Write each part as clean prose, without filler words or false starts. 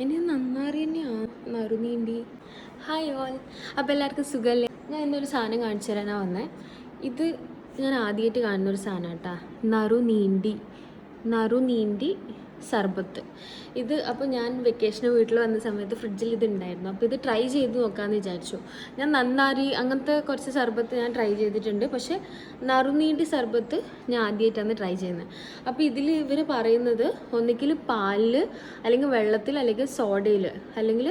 ഇനി നന്നാറി തന്നെയാണ് നറുനീണ്ടി. Hi all, അപ്പോൾ എല്ലാവർക്കും സുഖമല്ലേ? ഞാൻ ഇന്നൊരു സാധനം കാണിച്ചു തരാനാണ് വന്നത്. ഇത് ഞാൻ ആദ്യമായിട്ട് കാണുന്നൊരു സാധനം കേട്ടോ. നറുനീണ്ടി സർബത്ത്. ഇത് അപ്പോൾ ഞാൻ വെക്കേഷന് വീട്ടിൽ വന്ന സമയത്ത് ഫ്രിഡ്ജിൽ ഇത് ഉണ്ടായിരുന്നു. അപ്പോൾ ഇത് ട്രൈ ചെയ്ത് നോക്കാമെന്ന് വിചാരിച്ചു. ഞാൻ നന്നാരി അങ്ങനത്തെ കുറച്ച് സർബത്ത് ഞാൻ ട്രൈ ചെയ്തിട്ടുണ്ട്, പക്ഷേ നറുനീണ്ടി സർബത്ത് ഞാൻ ആദ്യമായിട്ടാണ് ട്രൈ ചെയ്യുന്നത്. അപ്പോൾ ഇതിൽ ഇവർ പറയുന്നത് ഒന്നുകിൽ പാലിൽ, അല്ലെങ്കിൽ വെള്ളത്തിൽ, അല്ലെങ്കിൽ സോഡയിൽ, അല്ലെങ്കിൽ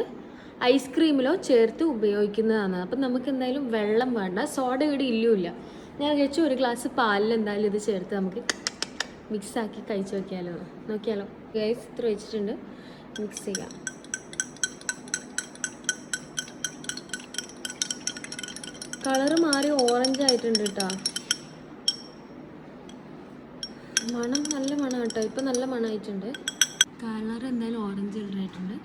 ഐസ്ക്രീമിലോ ചേർത്ത് ഉപയോഗിക്കുന്നതാണ്. അപ്പം നമുക്ക് എന്തായാലും വെള്ളം വേണ്ട, സോഡ ഇവിടെ ഇല്ല. ഞാൻ വിചാരിച്ചു ഒരു ഗ്ലാസ് പാലിൽ എന്തായാലും ഇത് ചേർത്ത് നമുക്ക് മിക്സാക്കി കഴിച്ച് നോക്കിയാലോ. ഗൈസ് ഇത്ര വെച്ചിട്ടുണ്ട്, മിക്സ് ചെയ്യാം. കളറ് മാറി ഓറഞ്ച് ആയിട്ടുണ്ട് കേട്ടോ. മണം നല്ല മണം കേട്ടോ, ഇപ്പം നല്ല മണമായിട്ടുണ്ട്. കളർ എന്തായാലും ഓറഞ്ച് കളറായിട്ടുണ്ട്.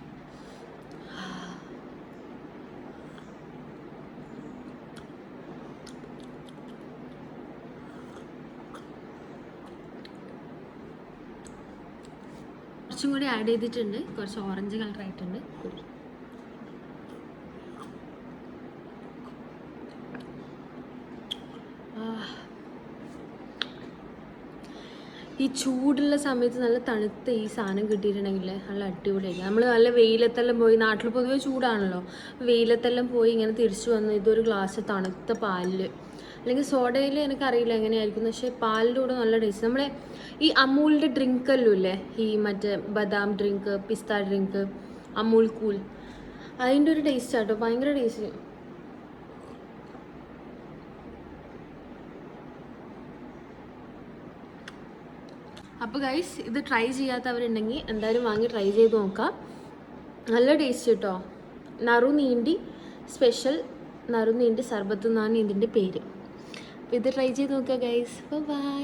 കുറച്ചും കൂടി ആഡ് ചെയ്തിട്ടുണ്ട്, കുറച്ച് ഓറഞ്ച് കളറായിട്ടുണ്ട്. ഈ ചൂടുള്ള സമയത്ത് നല്ല തണുത്ത ഈ സാധനം കിട്ടിയിട്ടുണ്ടെങ്കിൽ നല്ല അടിപൊളിയായിരിക്കും. നമ്മൾ നല്ല വെയിലത്തെല്ലാം പോയി, നാട്ടിൽ പൊതുവെ ചൂടാണല്ലോ, വെയിലത്തെല്ലാം പോയി ഇങ്ങനെ തിരിച്ചു വന്ന് ഇതൊരു ഗ്ലാസ് തണുത്ത പാലിൽ, അല്ലെങ്കിൽ സോഡയിൽ എനിക്കറിയില്ല എങ്ങനെയായിരിക്കും, പക്ഷേ പാലിൻ്റെ കൂടെ നല്ല ടേസ്റ്റ്. നമ്മളെ ഈ അമൂലിൻ്റെ ഡ്രിങ്കല്ലോ ഇല്ലേ, ഈ മറ്റേ ബദാം ഡ്രിങ്ക്, പിസ്ത ഡ്രിങ്ക്, അമൂൽ കൂൾ, അതിൻ്റെ ഒരു ടേസ്റ്റ് ആട്ടോ, ഭയങ്കര ടേസ്റ്റ്. അപ്പോൾ ഗൈസ്, ഇത് ട്രൈ ചെയ്യാത്തവരുണ്ടെങ്കിൽ എന്തായാലും വാങ്ങി ട്രൈ ചെയ്ത് നോക്കാം. നല്ല ടേസ്റ്റ് കേട്ടോ. നറുനീണ്ടി സ്പെഷ്യൽ നറുനീണ്ടി സർബത്ത് എന്നാണ് ഇതിൻ്റെ പേര്. അപ്പോൾ ഇത് ട്രൈ ചെയ്ത് നോക്കുക ഗൈസ്. ബൈ.